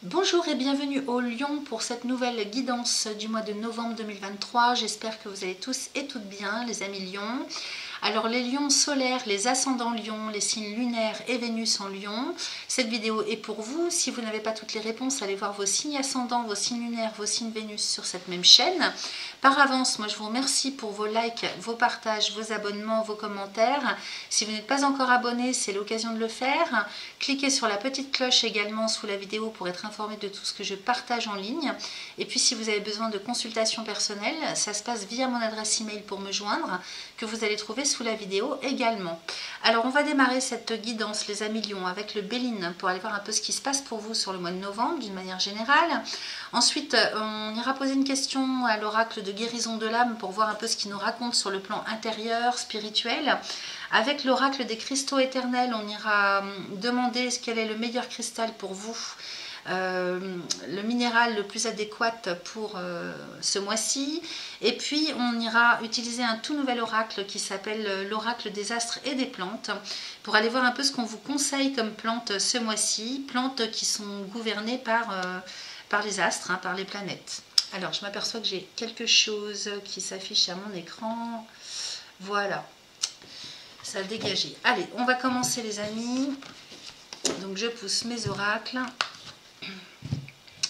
Bonjour et bienvenue au Lion pour cette nouvelle guidance du mois de novembre 2023. J'espère que vous allez tous et toutes bien, les amis Lions. Alors les lions solaires, les ascendants lions, les signes lunaires et Vénus en lion, cette vidéo est pour vous. Si vous n'avez pas toutes les réponses, allez voir vos signes ascendants, vos signes lunaires, vos signes Vénus sur cette même chaîne. Par avance, moi je vous remercie pour vos likes, vos partages, vos abonnements, vos commentaires. Si vous n'êtes pas encore abonné, c'est l'occasion de le faire. Cliquez sur la petite cloche également sous la vidéo pour être informé de tout ce que je partage en ligne. Et puis si vous avez besoin de consultations personnelles, ça se passe via mon adresse email pour me joindre, que vous allez trouver sous la vidéo également. Alors on va démarrer cette guidance les amis lions avec le Béline pour aller voir un peu ce qui se passe pour vous sur le mois de novembre d'une manière générale. Ensuite on ira poser une question à l'oracle de guérison de l'âme pour voir un peu ce qu'il nous raconte sur le plan intérieur, spirituel. Avec l'oracle des cristaux éternels, on ira demander quel est le meilleur cristal pour vous. Le minéral le plus adéquat pour ce mois-ci, et puis on ira utiliser un tout nouvel oracle qui s'appelle l'oracle des astres et des plantes pour aller voir un peu ce qu'on vous conseille comme plantes ce mois-ci, plantes qui sont gouvernées par les astres, par les planètes. Alors je m'aperçois que j'ai quelque chose qui s'affiche à mon écran, voilà, ça a dégagé. Allez, on va commencer les amis, donc je pousse mes oracles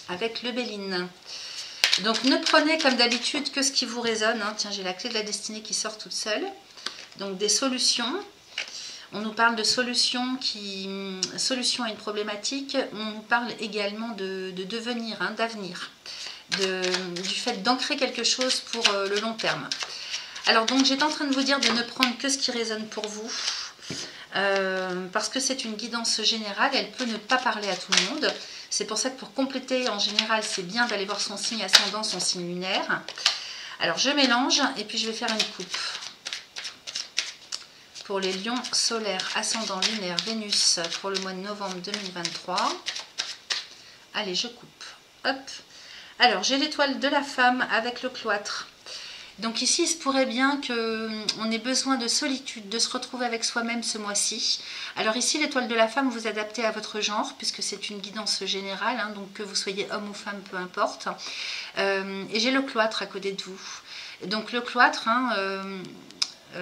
avec le Béline. Donc ne prenez comme d'habitude que ce qui vous résonne. Tiens, j'ai la clé de la destinée qui sort toute seule. Donc des solutions. On nous parle de solutions à une problématique. On nous parle également de devenir, d'avenir. Du fait d'ancrer quelque chose pour le long terme. Alors donc j'étais en train de vous dire de ne prendre que ce qui résonne pour vous. Parce que c'est une guidance générale, elle peut ne pas parler à tout le monde. C'est pour ça que pour compléter, en général, c'est bien d'aller voir son signe ascendant, son signe lunaire. Alors, je mélange et puis je vais faire une coupe. Pour les lions solaires, ascendant, lunaire, Vénus, pour le mois de novembre 2023. Allez, je coupe. Hop. Alors, j'ai l'étoile de la femme avec le cloître. Donc ici, il se pourrait bien qu'on ait besoin de solitude, de se retrouver avec soi-même ce mois-ci. Alors ici, l'étoile de la femme, vous adaptez à votre genre, puisque c'est une guidance générale, donc que vous soyez homme ou femme, peu importe. Et j'ai le cloître à côté de vous. Donc le cloître,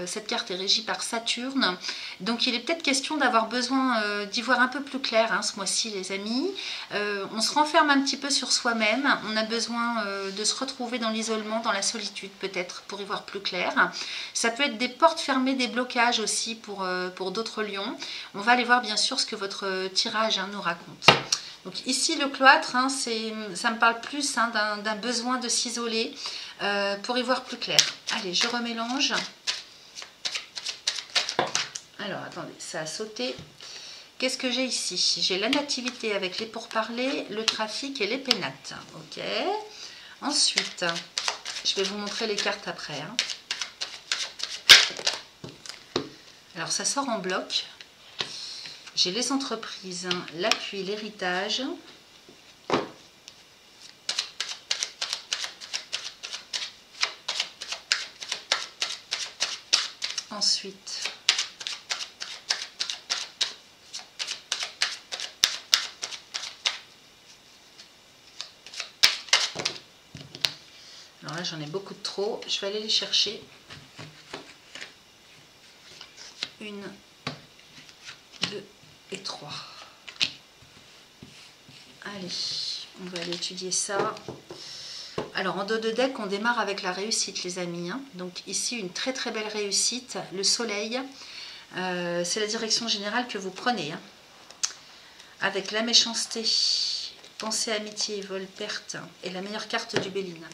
cette carte est régie par Saturne, donc il est peut-être question d'avoir besoin d'y voir un peu plus clair ce mois-ci les amis. On se renferme un petit peu sur soi-même, on a besoin de se retrouver dans l'isolement, dans la solitude peut-être pour y voir plus clair. Ça peut être des portes fermées, des blocages aussi pour d'autres lions. On va aller voir bien sûr ce que votre tirage nous raconte. Donc ici le cloître, ça me parle plus d'un besoin de s'isoler pour y voir plus clair. Allez, je remélange. Alors, attendez, ça a sauté. Qu'est-ce que j'ai ici? J'ai la nativité avec les pourparlers, le trafic et les pénates. Ok. Ensuite, je vais vous montrer les cartes après. Alors, ça sort en bloc. J'ai les entreprises, l'appui, l'héritage. Ensuite, alors là, j'en ai beaucoup de trop. Je vais aller les chercher. 1, 2 et 3. Allez, on va aller étudier ça. Alors, en dos de deck, on démarre avec la réussite, les amis. Donc ici, une très très belle réussite. Le soleil, c'est la direction générale que vous prenez. Avec la méchanceté, pensée, amitié, vol, perte et la meilleure carte du Béline.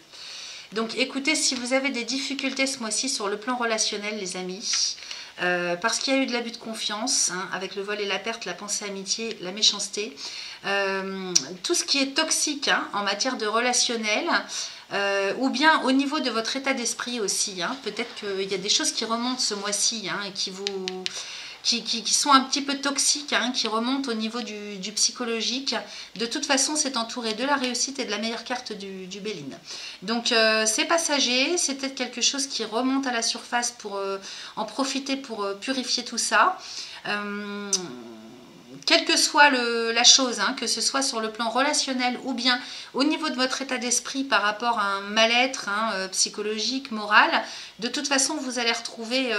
Donc écoutez, si vous avez des difficultés ce mois-ci sur le plan relationnel, les amis, parce qu'il y a eu de l'abus de confiance, avec le vol et la perte, la pensée, amitié, la méchanceté, tout ce qui est toxique en matière de relationnel, ou bien au niveau de votre état d'esprit aussi, peut-être qu'il y a des choses qui remontent ce mois-ci et qui sont un petit peu toxiques, qui remontent au niveau du psychologique. De toute façon, c'est entouré de la réussite et de la meilleure carte du Béline. Donc, c'est passager, c'est peut-être quelque chose qui remonte à la surface pour en profiter pour purifier tout ça. quelle que soit la chose, hein, que ce soit sur le plan relationnel ou bien au niveau de votre état d'esprit par rapport à un mal-être psychologique, moral, de toute façon vous allez retrouver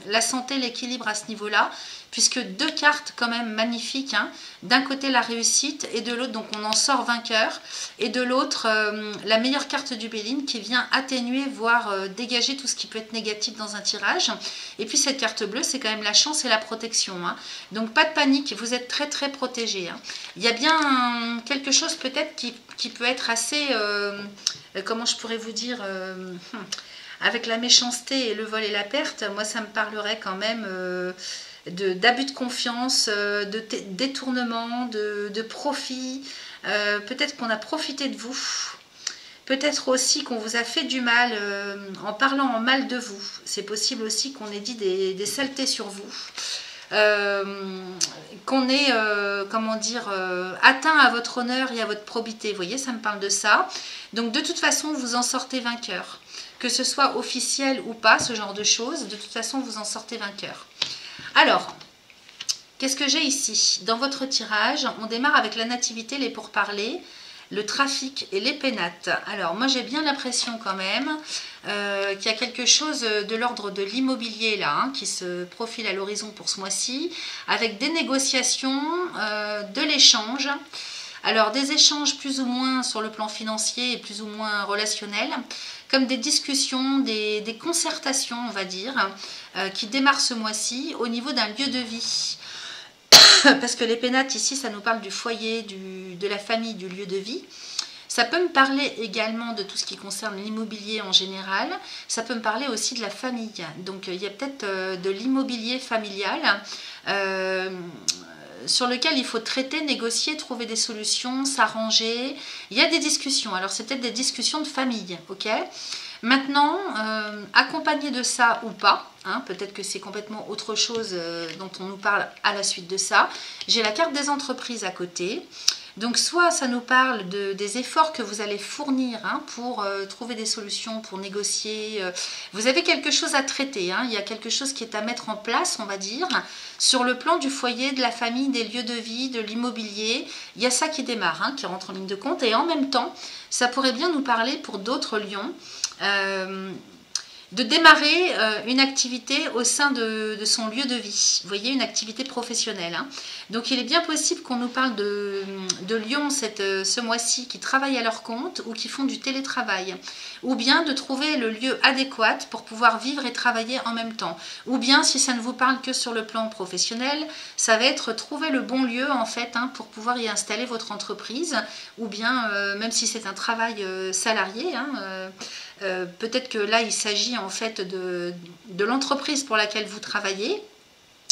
la santé, l'équilibre à ce niveau-là, puisque deux cartes quand même magnifiques, hein. D'un côté la réussite et de l'autre, donc on en sort vainqueur, et de l'autre la meilleure carte du Béline qui vient atténuer, voire dégager tout ce qui peut être négatif dans un tirage. Et puis cette carte bleue, c'est quand même la chance et la protection, hein. Donc pas de panique, vous êtes très très protégé, hein. Il y a bien quelque chose peut-être qui peut être assez, comment je pourrais vous dire, avec la méchanceté et le vol et la perte, moi ça me parlerait quand même d'abus de confiance, de détournement, de profit. Peut-être qu'on a profité de vous. Peut-être aussi qu'on vous a fait du mal en parlant en mal de vous. C'est possible aussi qu'on ait dit des saletés sur vous. Qu'on ait, comment dire, atteint à votre honneur et à votre probité. Vous voyez, ça me parle de ça. Donc de toute façon, vous en sortez vainqueur. Que ce soit officiel ou pas, ce genre de choses, de toute façon, vous en sortez vainqueur. Alors, qu'est-ce que j'ai ici? Dans votre tirage, on démarre avec la nativité, les pourparlers, le trafic et les pénates. Alors, moi, j'ai bien l'impression quand même qu'il y a quelque chose de l'ordre de l'immobilier là, hein, qui se profile à l'horizon pour ce mois-ci, avec des négociations, de l'échange. Alors, des échanges plus ou moins sur le plan financier et plus ou moins relationnel, comme des discussions, des concertations, on va dire, qui démarrent ce mois-ci au niveau d'un lieu de vie. Parce que les pénates, ici, ça nous parle du foyer, de la famille, du lieu de vie. Ça peut me parler également de tout ce qui concerne l'immobilier en général. Ça peut me parler aussi de la famille. Donc, il y a peut-être de l'immobilier familial sur lequel il faut traiter, négocier, trouver des solutions, s'arranger. Il y a des discussions. Alors, c'est peut-être des discussions de famille, ok ? Maintenant, accompagné de ça ou pas, hein, peut-être que c'est complètement autre chose dont on nous parle à la suite de ça. J'ai la carte des entreprises à côté. Donc, soit ça nous parle des efforts que vous allez fournir hein, pour trouver des solutions, pour négocier. Vous avez quelque chose à traiter, hein, il y a quelque chose qui est à mettre en place, on va dire, sur le plan du foyer, de la famille, des lieux de vie, de l'immobilier. Il y a ça qui démarre, hein, qui rentre en ligne de compte. Et en même temps, ça pourrait bien nous parler pour d'autres lions. De démarrer une activité au sein de son lieu de vie. Vous voyez, une activité professionnelle. Hein. Donc, il est bien possible qu'on nous parle de lions ce mois-ci qui travaillent à leur compte ou qui font du télétravail. Ou bien de trouver le lieu adéquat pour pouvoir vivre et travailler en même temps. Ou bien, si ça ne vous parle que sur le plan professionnel, ça va être trouver le bon lieu, en fait, hein, pour pouvoir y installer votre entreprise. Ou bien, même si c'est un travail salarié, hein, peut-être que là, il s'agit en fait de l'entreprise pour laquelle vous travaillez.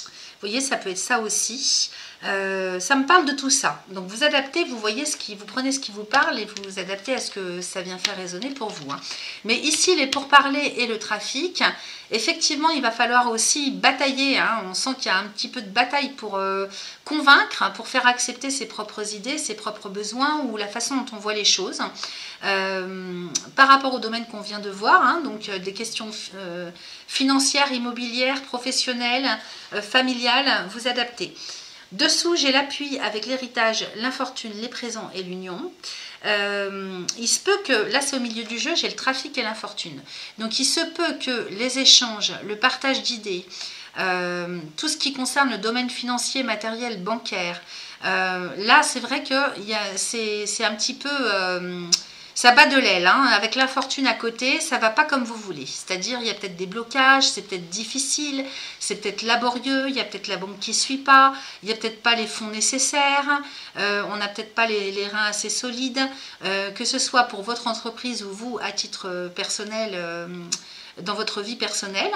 Vous voyez, ça peut être ça aussi. Ça me parle de tout ça. Donc, vous adaptez, vous voyez vous prenez ce qui vous parle et vous vous adaptez à ce que ça vient faire résonner pour vous. Hein. Mais ici, les pourparlers et le trafic, effectivement, il va falloir aussi batailler. Hein. On sent qu'il y a un petit peu de bataille pour convaincre, pour faire accepter ses propres idées, ses propres besoins ou la façon dont on voit les choses. Par rapport au domaine qu'on vient de voir, hein, donc des questions financières, immobilières, professionnelles, familiales, vous adaptez. Dessous, j'ai l'appui avec l'héritage, l'infortune, les présents et l'union. Il se peut que, là c'est au milieu du jeu, j'ai le trafic et l'infortune. Donc il se peut que les échanges, le partage d'idées, tout ce qui concerne le domaine financier, matériel, bancaire, là c'est vrai que c'est un petit peu... ça bat de l'aile, hein. Avec l'infortune à côté, ça va pas comme vous voulez. C'est-à-dire, il y a peut-être des blocages, c'est peut-être difficile, c'est peut-être laborieux, il y a peut-être la banque qui ne suit pas, il n'y a peut-être pas les fonds nécessaires, on n'a peut-être pas les reins assez solides, que ce soit pour votre entreprise ou vous, à titre personnel, dans votre vie personnelle.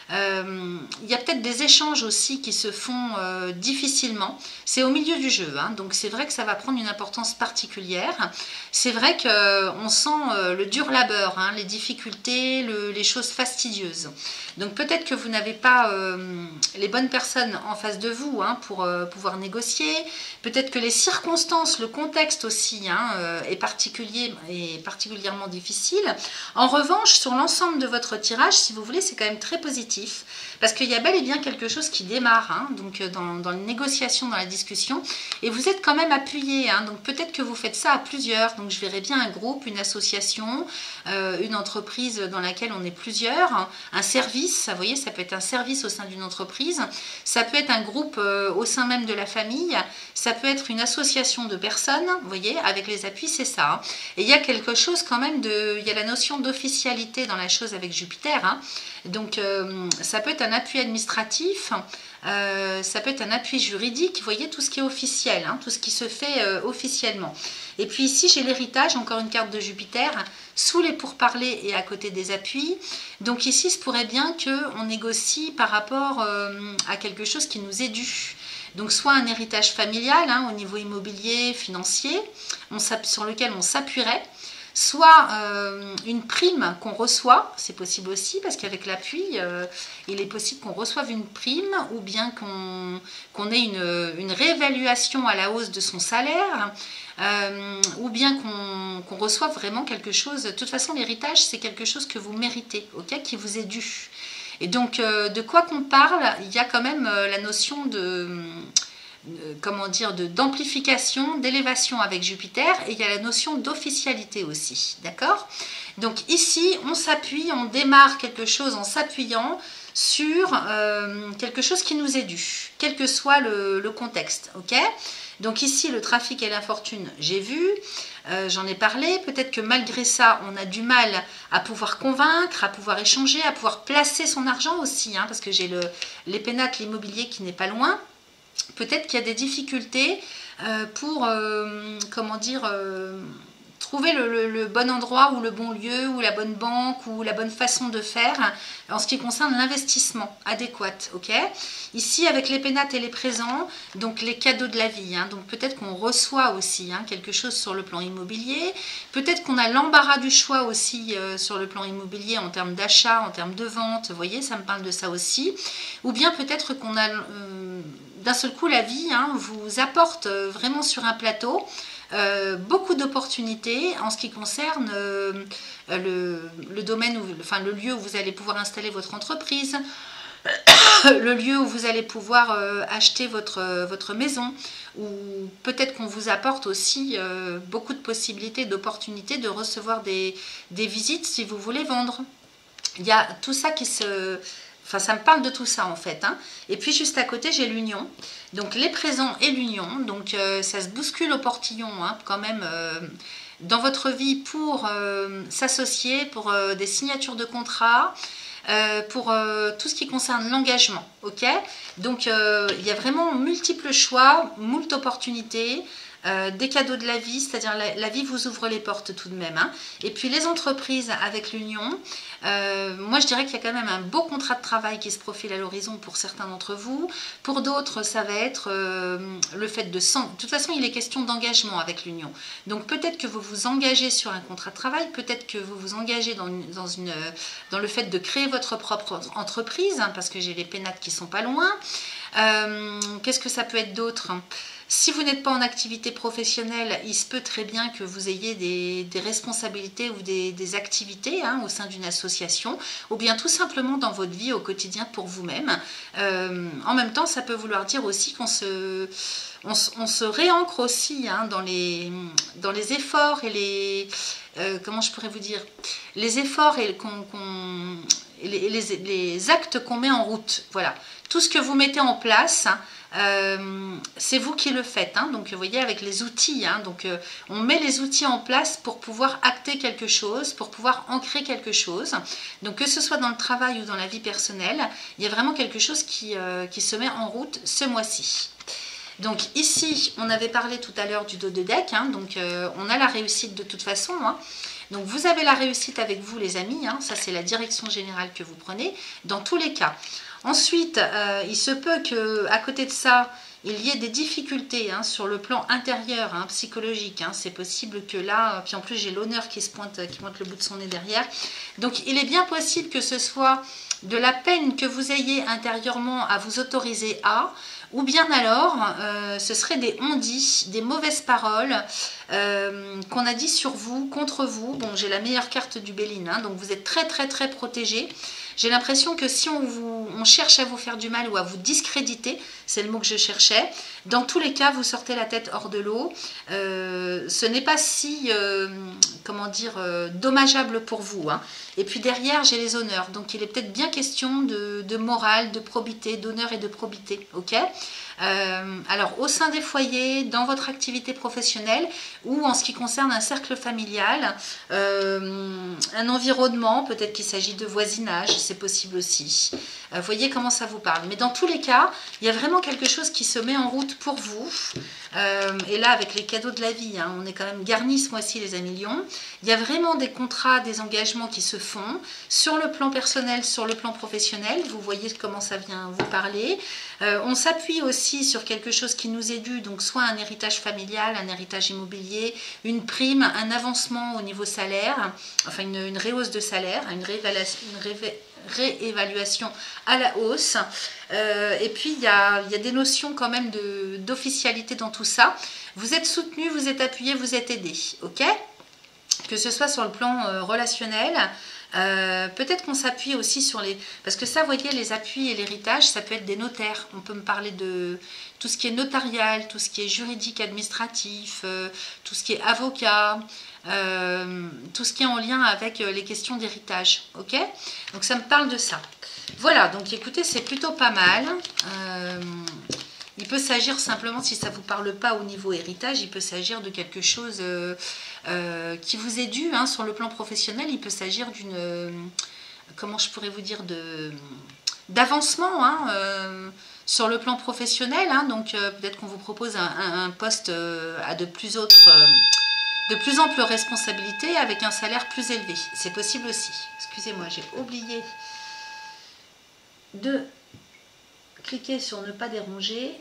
Il y a peut-être des échanges aussi qui se font difficilement. C'est au milieu du jeu, hein, donc c'est vrai que ça va prendre une importance particulière. C'est vrai qu'on sent le dur labeur, hein, les difficultés, les choses fastidieuses. Donc peut-être que vous n'avez pas les bonnes personnes en face de vous hein, pour pouvoir négocier. Peut-être que les circonstances, le contexte aussi hein, est particulièrement difficile. En revanche, sur l'ensemble de votre tirage, si vous voulez, c'est quand même très positif. Parce qu'il y a bel et bien quelque chose qui démarre, hein, donc dans la négociation, dans la discussion. Et vous êtes quand même appuyé, hein, donc peut-être que vous faites ça à plusieurs. Donc je verrais bien un groupe, une association, une entreprise dans laquelle on est plusieurs, un service, vous voyez, ça peut être un service au sein d'une entreprise, ça peut être un groupe au sein même de la famille, ça peut être une association de personnes, vous voyez, avec les appuis, c'est ça. Hein. Et il y a quelque chose quand même il y a la notion d'officialité dans la chose avec Jupiter, hein. Donc ça peut être un appui administratif, ça peut être un appui juridique, vous voyez, tout ce qui est officiel, hein, tout ce qui se fait officiellement. Et puis ici, j'ai l'héritage, encore une carte de Jupiter, sous les pourparlers et à côté des appuis. Donc ici, il se pourrait bien qu'on négocie par rapport à quelque chose qui nous est dû. Donc soit un héritage familial, hein, au niveau immobilier, financier, sur lequel on s'appuierait, soit une prime qu'on reçoit, c'est possible aussi, parce qu'avec l'appui, il est possible qu'on reçoive une prime, ou bien qu'on ait une réévaluation à la hausse de son salaire, ou bien qu'on reçoive vraiment quelque chose. De toute façon, l'héritage, c'est quelque chose que vous méritez, okay, qui vous est dû. Et donc, de quoi qu'on parle, il y a quand même la notion d'amplification, d'élévation avec Jupiter, et il y a la notion d'officialité aussi, d'accord? Donc ici, on s'appuie, on démarre quelque chose en s'appuyant sur quelque chose qui nous est dû, quel que soit le contexte, ok? Donc ici, le trafic et l'infortune, j'ai vu, j'en ai parlé. Peut-être que malgré ça, on a du mal à pouvoir convaincre, à pouvoir échanger, à pouvoir placer son argent aussi, hein, parce que j'ai les pénates, l'immobilier qui n'est pas loin. Peut-être qu'il y a des difficultés pour, trouver le bon endroit ou le bon lieu ou la bonne banque ou la bonne façon de faire en ce qui concerne l'investissement adéquat. Okay, ici, avec les pénates et les présents, donc les cadeaux de la vie. Hein, donc peut-être qu'on reçoit aussi quelque chose sur le plan immobilier. Peut-être qu'on a l'embarras du choix aussi sur le plan immobilier en termes d'achat, en termes de vente. Vous voyez, ça me parle de ça aussi. Ou bien peut-être qu'on a... d'un seul coup, la vie vous apporte vraiment sur un plateau beaucoup d'opportunités en ce qui concerne le domaine, le lieu où vous allez pouvoir installer votre entreprise, le lieu où vous allez pouvoir acheter votre maison, ou peut-être qu'on vous apporte aussi beaucoup de possibilités, d'opportunités de recevoir des visites si vous voulez vendre. Il y a tout ça qui se... Enfin, ça me parle de tout ça en fait. Hein. Et puis juste à côté, j'ai l'union. Donc les présents et l'union. Donc ça se bouscule au portillon quand même dans votre vie pour s'associer, pour des signatures de contrats, pour tout ce qui concerne l'engagement. Ok. Donc il y a vraiment multiples choix, moult opportunités. Des cadeaux de la vie, c'est-à-dire la vie vous ouvre les portes tout de même. Hein. Et puis les entreprises avec l'union, moi je dirais qu'il y a quand même un beau contrat de travail qui se profile à l'horizon pour certains d'entre vous. Pour d'autres, ça va être le fait de... De toute façon, il est question d'engagement avec l'union. Donc peut-être que vous vous engagez sur un contrat de travail, peut-être que vous vous engagez dans le fait de créer votre propre entreprise, hein, parce que j'ai les pénates qui sont pas loin. Qu'est-ce que ça peut être d'autre ? Si vous n'êtes pas en activité professionnelle, il se peut très bien que vous ayez des responsabilités ou des activités au sein d'une association, ou bien tout simplement dans votre vie au quotidien pour vous-même. En même temps, ça peut vouloir dire aussi qu'on se réancre aussi dans les efforts et les... comment je pourrais vous dire, les efforts et les actes qu'on met en route. Voilà, tout ce que vous mettez en place, c'est vous qui le faites. Hein. Donc vous voyez, avec les outils, donc on met les outils en place pour pouvoir acter quelque chose, pour pouvoir ancrer quelque chose. Donc que ce soit dans le travail ou dans la vie personnelle, il y a vraiment quelque chose qui se met en route ce mois-ci. Donc ici, on avait parlé tout à l'heure du dos de deck, donc on a la réussite de toute façon. Donc vous avez la réussite avec vous les amis, ça c'est la direction générale que vous prenez dans tous les cas. Ensuite, il se peut qu'à côté de ça, il y ait des difficultés sur le plan intérieur, psychologique. C'est possible que là, puis en plus j'ai l'honneur qui pointe le bout de son nez derrière. Donc il est bien possible que ce soit de la peine que vous ayez intérieurement à vous autoriser à, ou bien alors ce serait des on-dit, des mauvaises paroles qu'on a dit sur vous, contre vous. Bon, j'ai la meilleure carte du Béline, hein, donc vous êtes très très très protégés. J'ai l'impression que si on cherche à vous faire du mal ou à vous discréditer, c'est le mot que je cherchais, dans tous les cas, vous sortez la tête hors de l'eau. Ce n'est pas si, comment dire, dommageable pour vous, hein. Et puis derrière, j'ai les honneurs. Donc, il est peut-être bien question de morale, de probité, d'honneur et de probité, ok ? Alors, au sein des foyers, dans votre activité professionnelle ou en ce qui concerne un cercle familial, un environnement, peut-être qu'il s'agit de voisinage, c'est possible aussi. Voyez comment ça vous parle. Mais dans tous les cas, il y a vraiment quelque chose qui se met en route pour vous. Et là, avec les cadeaux de la vie, hein, on est quand même garnis ce mois-ci, les amis lions. Il y a vraiment des contrats, des engagements qui se font sur le plan personnel, sur le plan professionnel. Vous voyez comment ça vient vous parler. On s'appuie aussi sur quelque chose qui nous est dû, donc soit un héritage familial, un héritage immobilier, une prime, un avancement au niveau salaire, enfin une rehausse de salaire, une réévaluation à la hausse. Et puis il y a des notions quand même d'officialité dans tout ça. Vous êtes soutenu, vous êtes appuyé, vous êtes aidé, ok ? Que ce soit sur le plan relationnel, peut-être qu'on s'appuie aussi sur les... Parce que ça, vous voyez, les appuis et l'héritage, ça peut être des notaires. On peut me parler de tout ce qui est notarial, tout ce qui est juridique, administratif, tout ce qui est avocat, tout ce qui est en lien avec les questions d'héritage, ok ? Donc ça me parle de ça. Voilà, donc écoutez, c'est plutôt pas mal. Il peut s'agir simplement, si ça ne vous parle pas au niveau héritage, il peut s'agir de quelque chose qui vous est dû, hein, sur le plan professionnel. Il peut s'agir d'une, comment je pourrais vous dire, d'avancement, hein, sur le plan professionnel. Hein, donc peut-être qu'on vous propose un poste à de plus amples responsabilités avec un salaire plus élevé. C'est possible aussi. Excusez-moi, j'ai oublié de cliquez sur ne pas déranger.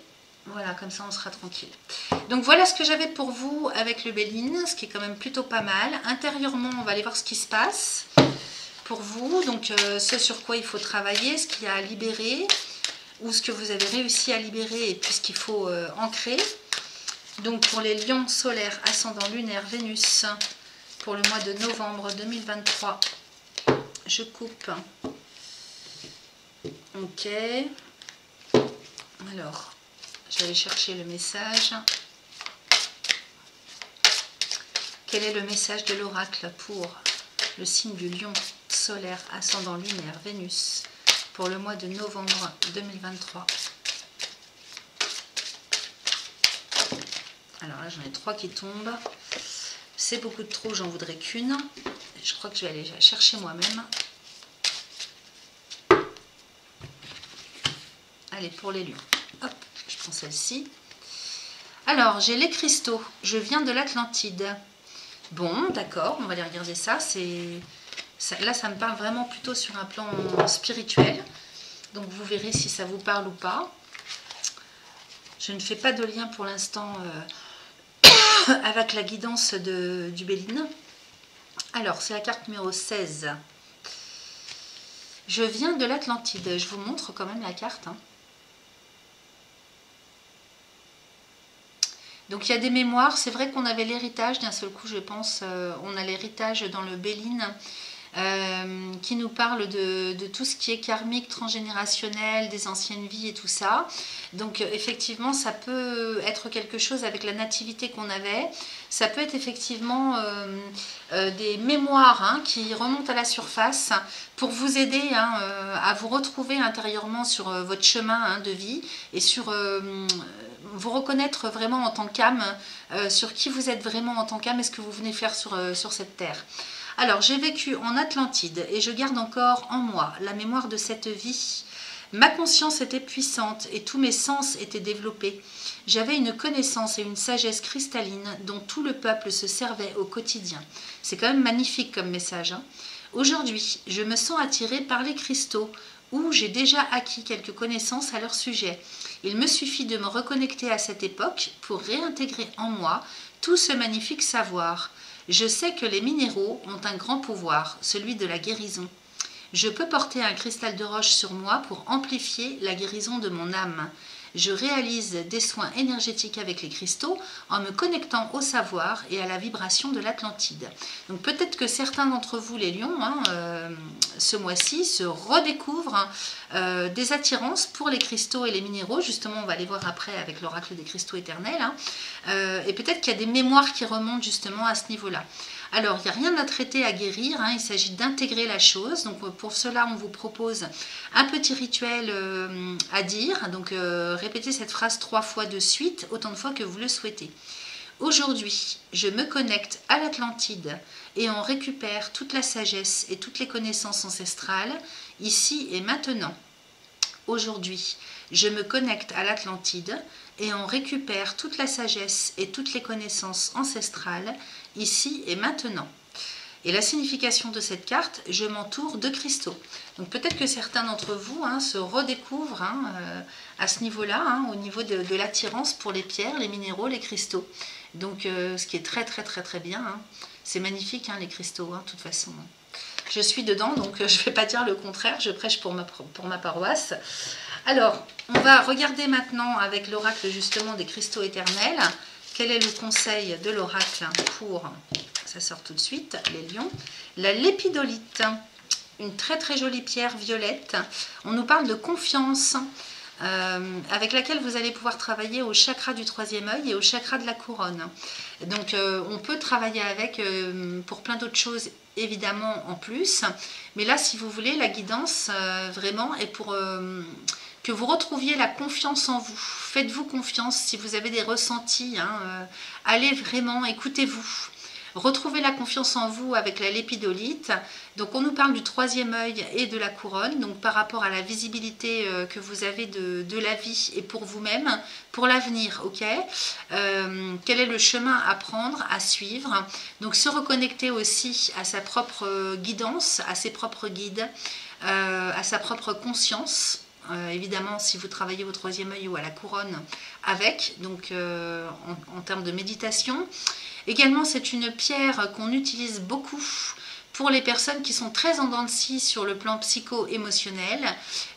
Voilà, comme ça on sera tranquille. Donc voilà ce que j'avais pour vous avec le Béline, ce qui est quand même plutôt pas mal. Intérieurement, on va aller voir ce qui se passe pour vous. Donc ce sur quoi il faut travailler, ce qu'il y a à libérer, ou ce que vous avez réussi à libérer et puis ce qu'il faut ancrer. Donc pour les lions solaires, ascendant lunaire, Vénus, pour le mois de novembre 2023, je coupe. Ok. Alors, je vais aller chercher le message. Quel est le message de l'oracle pour le signe du lion solaire, ascendant lunaire, Vénus, pour le mois de novembre 2023? Alors là, j'en ai 3 qui tombent. C'est beaucoup de trop, j'en voudrais qu'une. Je crois que je vais aller la chercher moi-même. Allez, pour les lions. Hop, je prends celle-ci. Alors, j'ai les cristaux. Je viens de l'Atlantide. Bon, d'accord, on va aller regarder ça. Là, ça me parle vraiment plutôt sur un plan spirituel. Donc, vous verrez si ça vous parle ou pas. Je ne fais pas de lien pour l'instant avec la guidance du Béline. Alors, c'est la carte numéro 16. Je viens de l'Atlantide. Je vous montre quand même la carte, hein. Donc il y a des mémoires, c'est vrai qu'on avait l'héritage, d'un seul coup je pense, on a l'héritage dans le Béline qui nous parle de tout ce qui est karmique, transgénérationnel, des anciennes vies et tout ça. Donc effectivement ça peut être quelque chose avec la nativité qu'on avait, ça peut être effectivement des mémoires, hein, qui remontent à la surface pour vous aider, hein, à vous retrouver intérieurement sur votre chemin, hein, de vie et sur... vous reconnaître vraiment en tant qu'âme, sur qui vous êtes vraiment en tant qu'âme et ce que vous venez faire sur cette terre. Alors, j'ai vécu en Atlantide et je garde encore en moi la mémoire de cette vie. Ma conscience était puissante et tous mes sens étaient développés. J'avais une connaissance et une sagesse cristalline dont tout le peuple se servait au quotidien. C'est quand même magnifique comme message, hein. Aujourd'hui, je me sens attirée par les cristaux, où j'ai déjà acquis quelques connaissances à leur sujet. Il me suffit de me reconnecter à cette époque pour réintégrer en moi tout ce magnifique savoir. Je sais que les minéraux ont un grand pouvoir, celui de la guérison. Je peux porter un cristal de roche sur moi pour amplifier la guérison de mon âme. je réalise des soins énergétiques avec les cristaux en me connectant au savoir et à la vibration de l'Atlantide. Donc peut-être que certains d'entre vous, les lions, ce mois-ci, se redécouvrent des attirances pour les cristaux et les minéraux. Justement, on va les voir après avec l'oracle des cristaux éternels. Et peut-être qu'il y a des mémoires qui remontent justement à ce niveau-là. Alors, il n'y a rien à traiter, à guérir, il s'agit d'intégrer la chose. Donc, pour cela, on vous propose un petit rituel à dire. Donc, répétez cette phrase 3 fois de suite, autant de fois que vous le souhaitez. Aujourd'hui, je me connecte à l'Atlantide et on récupère toute la sagesse et toutes les connaissances ancestrales, ici et maintenant. Aujourd'hui, je me connecte à l'Atlantide et on récupère toute la sagesse et toutes les connaissances ancestrales, ici et maintenant. Et la signification de cette carte, je m'entoure de cristaux. Donc peut-être que certains d'entre vous se redécouvrent à ce niveau-là, au niveau de l'attirance pour les pierres, les minéraux, les cristaux. Donc ce qui est très très très très bien. C'est magnifique les cristaux, de toute façon. Je suis dedans, donc je ne vais pas dire le contraire, je prêche pour ma paroisse. Alors, on va regarder maintenant avec l'oracle justement des cristaux éternels. Quel est le conseil de l'oracle pour, ça sort tout de suite, les lions, la lépidolite, une très très jolie pierre violette. On nous parle de confiance, avec laquelle vous allez pouvoir travailler au chakra du troisième œil et au chakra de la couronne. Donc on peut travailler avec pour plein d'autres choses évidemment en plus, mais là si vous voulez la guidance vraiment est pour que vous retrouviez la confiance en vous. Faites-vous confiance si vous avez des ressentis, allez vraiment, écoutez-vous. Retrouvez la confiance en vous avec la lépidolite. Donc on nous parle du troisième œil et de la couronne, donc par rapport à la visibilité que vous avez de la vie et pour vous-même, pour l'avenir, ok. Quel est le chemin à prendre, à suivre. Donc se reconnecter aussi à sa propre guidance, à ses propres guides, à sa propre conscience. Évidemment, si vous travaillez au troisième œil ou à la couronne avec, donc en termes de méditation. Également, c'est une pierre qu'on utilise beaucoup pour les personnes qui sont très en dents de scie sur le plan psycho-émotionnel.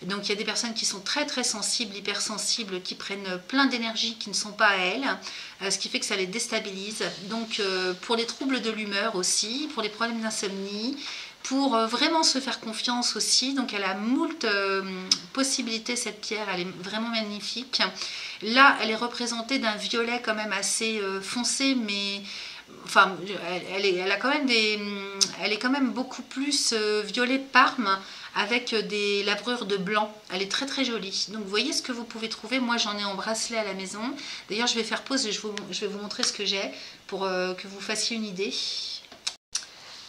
Donc, il y a des personnes qui sont très très sensibles, hypersensibles, qui prennent plein d'énergie qui ne sont pas à elles, ce qui fait que ça les déstabilise. Donc, pour les troubles de l'humeur aussi, pour les problèmes d'insomnie, pour vraiment se faire confiance aussi. Donc elle a moult possibilités cette pierre, elle est vraiment magnifique. Là elle est représentée d'un violet quand même assez foncé, mais enfin elle est quand même beaucoup plus violet parme avec des labrures de blanc. Elle est très très jolie. Donc vous voyez ce que vous pouvez trouver. Moi j'en ai en bracelet à la maison. D'ailleurs je vais faire pause et je vais vous montrer ce que j'ai pour que vous fassiez une idée.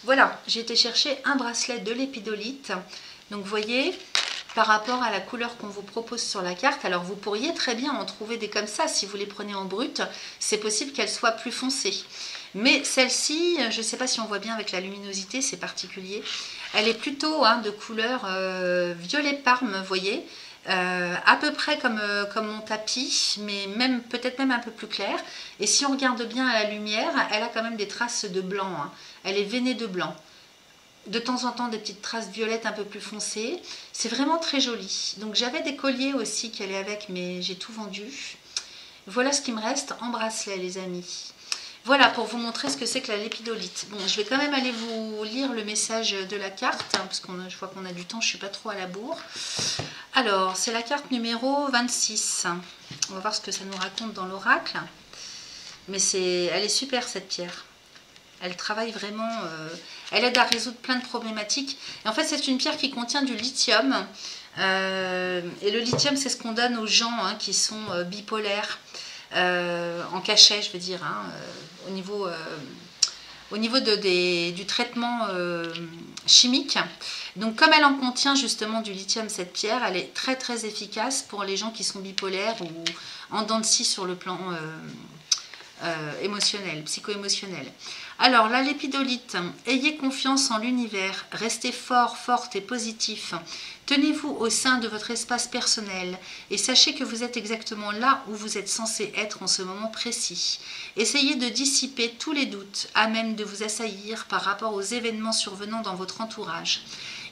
Voilà, j'ai été chercher un bracelet de lépidolite. Donc vous voyez, par rapport à la couleur qu'on vous propose sur la carte, alors vous pourriez très bien en trouver des comme ça si vous les prenez en brut. C'est possible qu'elles soient plus foncées. Mais celle-ci, je ne sais pas si on voit bien avec la luminosité, c'est particulier. Elle est plutôt de couleur violet parme, vous voyez. À peu près comme mon tapis, mais peut-être même un peu plus clair. Et si on regarde bien à la lumière, elle a quand même des traces de blanc. Elle est veinée de blanc. De temps en temps, des petites traces violettes un peu plus foncées. C'est vraiment très joli. Donc j'avais des colliers aussi qui allaient avec, mais j'ai tout vendu. Voilà ce qui me reste en bracelet, les amis. Voilà, pour vous montrer ce que c'est que la lépidolite. Bon, je vais quand même aller vous lire le message de la carte, parce que je vois qu'on a du temps, je ne suis pas trop à la bourre. Alors, c'est la carte numéro 26. On va voir ce que ça nous raconte dans l'oracle. Mais elle est super, cette pierre. Elle travaille vraiment, elle aide à résoudre plein de problématiques. Et en fait, c'est une pierre qui contient du lithium. Et le lithium, c'est ce qu'on donne aux gens qui sont bipolaires. En cachet, je veux dire, au niveau du traitement chimique. Donc comme elle en contient justement du lithium, cette pierre, elle est très très efficace pour les gens qui sont bipolaires ou en dents de scie sur le plan émotionnel, psycho-émotionnel. Alors la lépidolite, ayez confiance en l'univers, restez fort, forte et positif. Tenez-vous au sein de votre espace personnel et sachez que vous êtes exactement là où vous êtes censé être en ce moment précis. Essayez de dissiper tous les doutes à même de vous assaillir par rapport aux événements survenant dans votre entourage.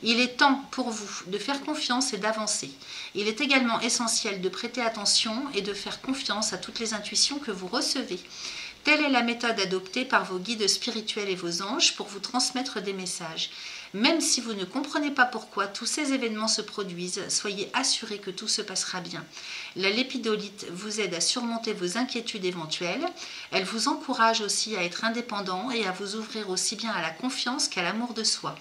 Il est temps pour vous de faire confiance et d'avancer. Il est également essentiel de prêter attention et de faire confiance à toutes les intuitions que vous recevez. Telle est la méthode adoptée par vos guides spirituels et vos anges pour vous transmettre des messages. Même si vous ne comprenez pas pourquoi tous ces événements se produisent, soyez assurés que tout se passera bien. La lépidolite vous aide à surmonter vos inquiétudes éventuelles. Elle vous encourage aussi à être indépendant et à vous ouvrir aussi bien à la confiance qu'à l'amour de soi.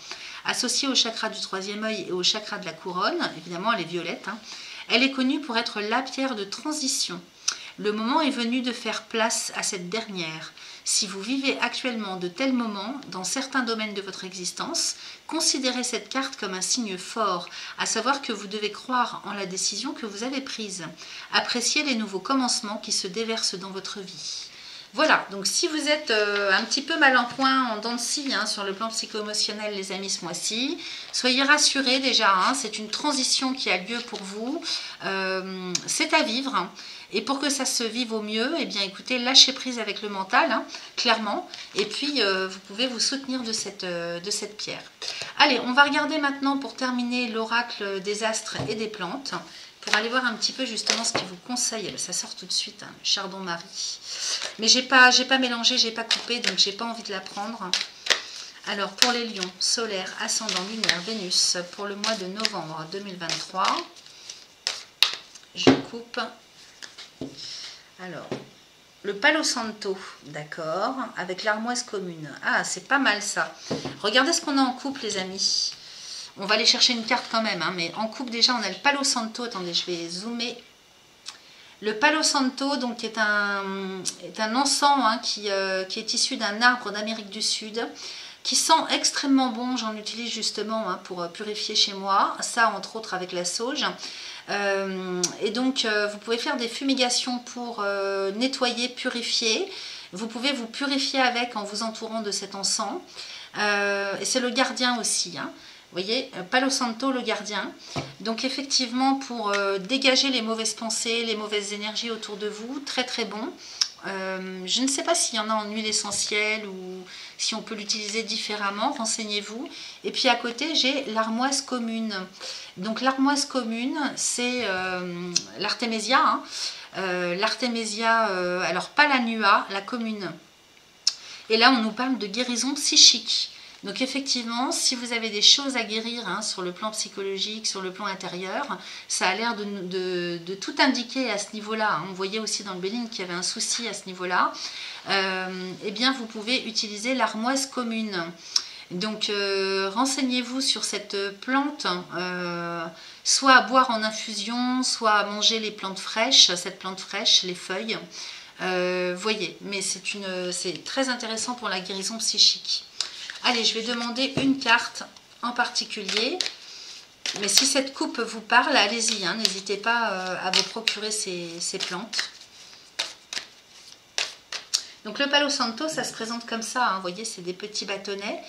Associée au chakra du troisième œil et au chakra de la couronne, évidemment elle est violette, elle est connue pour être la pierre de transition. Le moment est venu de faire place à cette dernière. Si vous vivez actuellement de tels moments dans certains domaines de votre existence, considérez cette carte comme un signe fort, à savoir que vous devez croire en la décision que vous avez prise. Appréciez les nouveaux commencements qui se déversent dans votre vie. Voilà, donc si vous êtes un petit peu mal en point, en dents de scie sur le plan psycho-émotionnel, les amis, ce mois-ci, soyez rassurés déjà, c'est une transition qui a lieu pour vous, c'est à vivre. Et pour que ça se vive au mieux, eh bien écoutez, lâchez prise avec le mental, clairement. Et puis, vous pouvez vous soutenir de cette pierre. Allez, on va regarder maintenant pour terminer l'oracle des astres et des plantes. Pour aller voir un petit peu justement ce qu'il vous conseille. Ça sort tout de suite, Chardon-Marie. Mais j'ai pas mélangé, j'ai pas coupé, donc j'ai pas envie de la prendre. Alors, pour les lions, solaire, ascendant, lunaire, Vénus, pour le mois de novembre 2023, je coupe... Alors, le Palo Santo, d'accord, avec l'armoise commune. Ah, c'est pas mal ça. Regardez ce qu'on a en coupe, les amis. On va aller chercher une carte quand même, mais en coupe déjà, on a le Palo Santo. Attendez, je vais zoomer. Le Palo Santo, donc, est un encens qui est issu d'un arbre d'Amérique du Sud, qui sent extrêmement bon. J'en utilise justement pour purifier chez moi. Ça, entre autres, avec la sauge. Et donc vous pouvez faire des fumigations pour nettoyer, purifier. Vous pouvez vous purifier avec en vous entourant de cet encens. Et c'est le gardien aussi. Vous voyez, Palo Santo, le gardien. Donc effectivement, pour dégager les mauvaises pensées, les mauvaises énergies autour de vous, très très bon. Je ne sais pas s'il y en a en huile essentielle ou si on peut l'utiliser différemment, renseignez-vous. Et puis à côté, j'ai l'armoise commune. Donc l'armoise commune, c'est l'artémésia. L'artémésia, alors pas la nua, la commune. Et là, on nous parle de guérison psychique. Donc effectivement, si vous avez des choses à guérir sur le plan psychologique, sur le plan intérieur, ça a l'air de tout indiquer à ce niveau-là. On voyait aussi dans le Béline qu'il y avait un souci à ce niveau-là. Eh bien, vous pouvez utiliser l'armoise commune. Donc, renseignez-vous sur cette plante, soit à boire en infusion, soit à manger les plantes fraîches, cette plante fraîche, les feuilles. Voyez, mais c'est très intéressant pour la guérison psychique. Allez, je vais demander une carte en particulier. Mais si cette coupe vous parle, allez-y, n'hésitez pas à vous procurer ces plantes. Donc le Palo Santo, ça se présente comme ça. Vous voyez, c'est des petits bâtonnets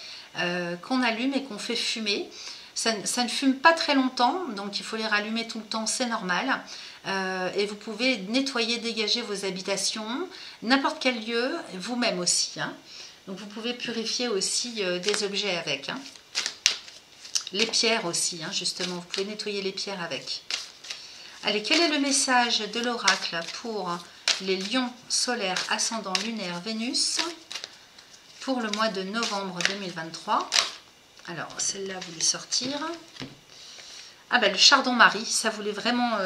qu'on allume et qu'on fait fumer. Ça ne fume pas très longtemps, donc il faut les rallumer tout le temps, c'est normal. Et vous pouvez nettoyer, dégager vos habitations, n'importe quel lieu, vous-même aussi. Donc vous pouvez purifier aussi des objets avec. Les pierres aussi, justement, vous pouvez nettoyer les pierres avec. Allez, quel est le message de l'oracle pour les lions solaires, ascendant, lunaire, Vénus pour le mois de novembre 2023? Alors, celle-là voulait sortir. Ah ben, le Chardon-Marie, ça voulait vraiment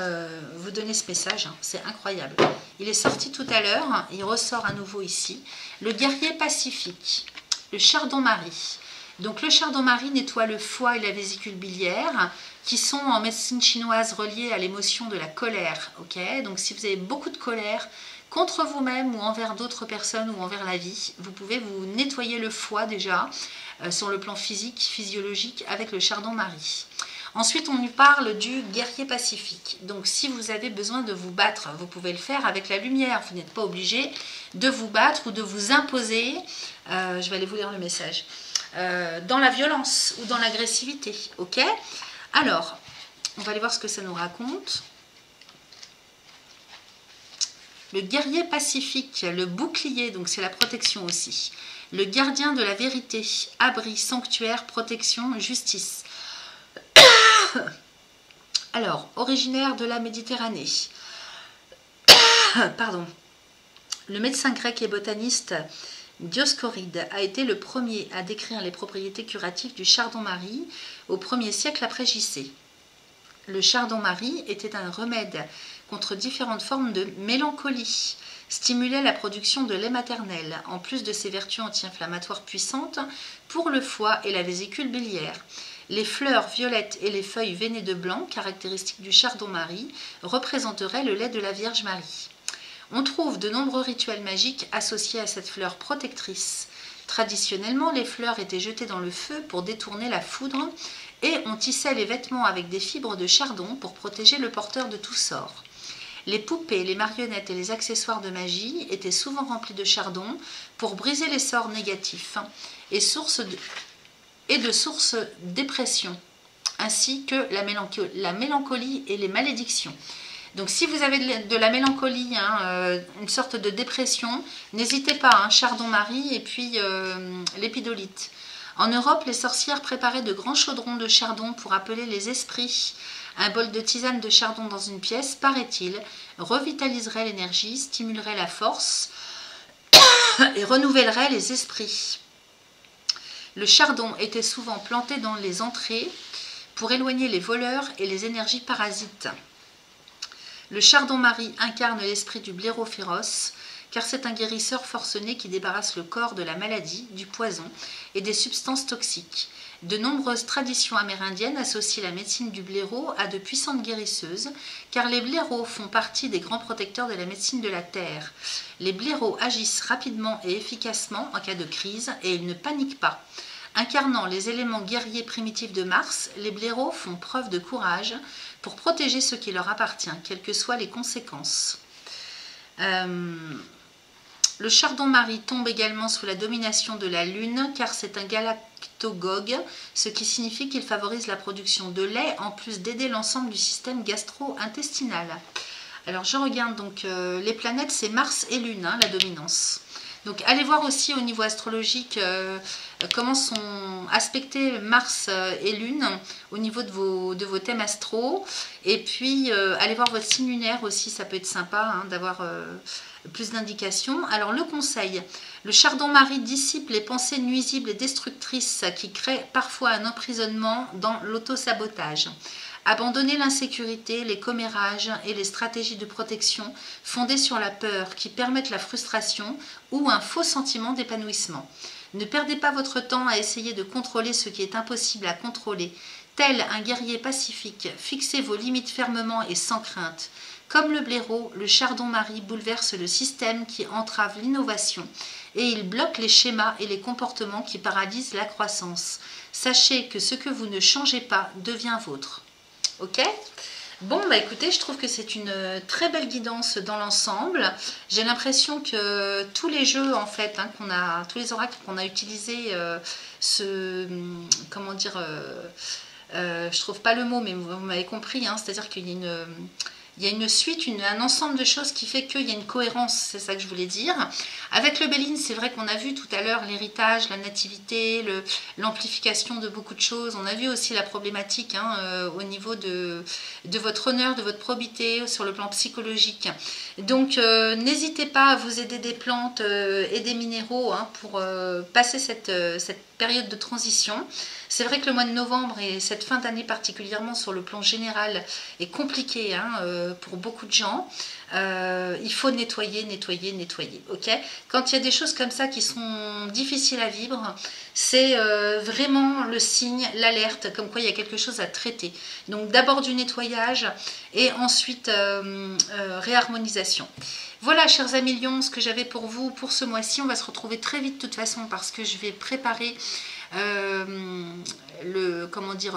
vous donner ce message, c'est incroyable. Il est sorti tout à l'heure, il ressort à nouveau ici. Le guerrier pacifique, le Chardon-Marie. Donc le Chardon-Marie nettoie le foie et la vésicule biliaire, qui sont en médecine chinoise reliés à l'émotion de la colère. Donc si vous avez beaucoup de colère contre vous-même ou envers d'autres personnes ou envers la vie, vous pouvez vous nettoyer le foie déjà, sur le plan physique, physiologique, avec le Chardon-Marie. Ensuite, on nous parle du guerrier pacifique. Donc, si vous avez besoin de vous battre, vous pouvez le faire avec la lumière. Vous n'êtes pas obligé de vous battre ou de vous imposer. Je vais aller vous lire le message. Dans la violence ou dans l'agressivité. Ok? Alors, on va aller voir ce que ça nous raconte. Le guerrier pacifique, le bouclier, donc c'est la protection aussi. Le gardien de la vérité, abri, sanctuaire, protection, justice. Alors, originaire de la Méditerranée. Pardon. Le médecin grec et botaniste Dioscoride a été le premier à décrire les propriétés curatives du chardon-marie au 1er siècle après JC. Le chardon-marie était un remède contre différentes formes de mélancolie, stimulait la production de lait maternel, en plus de ses vertus anti-inflammatoires puissantes pour le foie et la vésicule biliaire. Les fleurs violettes et les feuilles veinées de blanc, caractéristiques du chardon-marie, représenteraient le lait de la Vierge Marie. On trouve de nombreux rituels magiques associés à cette fleur protectrice. Traditionnellement, les fleurs étaient jetées dans le feu pour détourner la foudre et on tissait les vêtements avec des fibres de chardon pour protéger le porteur de tout sort. Les poupées, les marionnettes et les accessoires de magie étaient souvent remplis de chardon pour briser les sorts négatifs et de sources dépression, ainsi que la mélancolie et les malédictions. Donc si vous avez de la mélancolie, une sorte de dépression, n'hésitez pas, chardon-marie et puis l'épidolite. En Europe, les sorcières préparaient de grands chaudrons de chardon pour appeler les esprits. Un bol de tisane de chardon dans une pièce, paraît-il, revitaliserait l'énergie, stimulerait la force et renouvellerait les esprits. Le chardon était souvent planté dans les entrées pour éloigner les voleurs et les énergies parasites. Le chardon-marie incarne l'esprit du blaireau féroce, car c'est un guérisseur forcené qui débarrasse le corps de la maladie, du poison et des substances toxiques. De nombreuses traditions amérindiennes associent la médecine du blaireau à de puissantes guérisseuses, car les blaireaux font partie des grands protecteurs de la médecine de la terre. Les blaireaux agissent rapidement et efficacement en cas de crise et ils ne paniquent pas. Incarnant les éléments guerriers primitifs de Mars, les blaireaux font preuve de courage pour protéger ce qui leur appartient, quelles que soient les conséquences. Le chardon-marie tombe également sous la domination de la Lune, car c'est un galactogogue, ce qui signifie qu'il favorise la production de lait, en plus d'aider l'ensemble du système gastro-intestinal. Alors je regarde donc les planètes, c'est Mars et Lune, la dominance. Donc allez voir aussi au niveau astrologique comment sont aspectés Mars et Lune au niveau de vos thèmes astro. Et puis allez voir votre signe lunaire aussi, ça peut être sympa d'avoir plus d'indications. Alors le conseil, le chardon-marie dissipe les pensées nuisibles et destructrices qui créent parfois un emprisonnement dans l'autosabotage. Abandonnez l'insécurité, les commérages et les stratégies de protection fondées sur la peur qui permettent la frustration ou un faux sentiment d'épanouissement. Ne perdez pas votre temps à essayer de contrôler ce qui est impossible à contrôler. Tel un guerrier pacifique, fixez vos limites fermement et sans crainte. Comme le blaireau, le chardon-marie bouleverse le système qui entrave l'innovation et il bloque les schémas et les comportements qui paralysent la croissance. Sachez que ce que vous ne changez pas devient vôtre. Ok? Bon, bah écoutez, je trouve que c'est une très belle guidance dans l'ensemble. J'ai l'impression que tous les jeux, en fait, tous les oracles qu'on a utilisés, comment dire, je trouve pas le mot, mais vous m'avez compris, c'est-à-dire qu'il y a une suite, un ensemble de choses qui fait qu'il y a une cohérence, c'est ça que je voulais dire. Avec le Béline, c'est vrai qu'on a vu tout à l'heure l'héritage, la nativité, l'amplification de beaucoup de choses. On a vu aussi la problématique au niveau de votre honneur, de votre probité, sur le plan psychologique. Donc n'hésitez pas à vous aider des plantes et des minéraux pour passer cette période de transition. C'est vrai que le mois de novembre et cette fin d'année particulièrement sur le plan général est compliqué pour beaucoup de gens. Il faut nettoyer, ok? Quand il y a des choses comme ça qui sont difficiles à vivre, c'est vraiment le signe, l'alerte, comme quoi il y a quelque chose à traiter. Donc d'abord du nettoyage et ensuite réharmonisation. Voilà, chers amis lions, ce que j'avais pour vous pour ce mois-ci. On va se retrouver très vite de toute façon parce que je vais préparer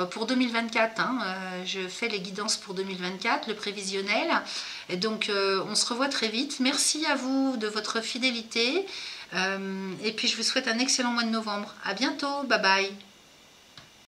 pour 2024, je fais les guidances pour 2024, le prévisionnel, et donc on se revoit très vite. Merci à vous de votre fidélité et puis je vous souhaite un excellent mois de novembre. À bientôt, bye bye.